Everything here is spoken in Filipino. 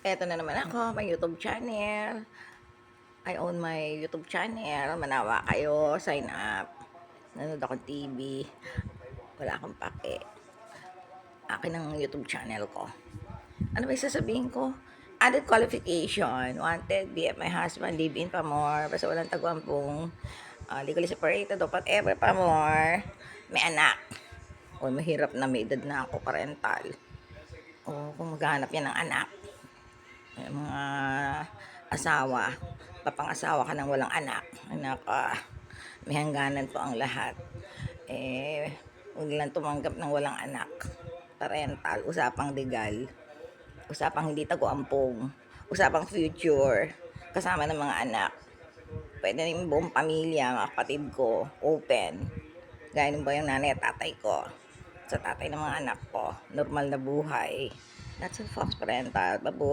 Eto na naman ako, may YouTube channel. I own my YouTube channel. Manawa kayo, sign up. Nanood akong TV. Wala akong pake. Akin ang YouTube channel ko. Ano ba yung sasabihin ko? Added qualification. Wanted, BF my husband, live in pa more. Basta walang tagwampong. Legally separated o whatever pa more. May anak. O mahirap na may edad na ako parental. O kung maghanap yan ng anak. May mga asawa, papangasawa ka ng walang anak, may hangganan po ang lahat. Huwag lang tumanggap ng walang anak. Parental, usapang legal, usapang hindi taguampong, usapang future, kasama ng mga anak. Pwede na yung buong pamilya, mga kapatid ko, open. Gaya ng ba yung nanay at tatay ko, sa tatay ng mga anak ko, normal na buhay. That's a Fox Parental, babu.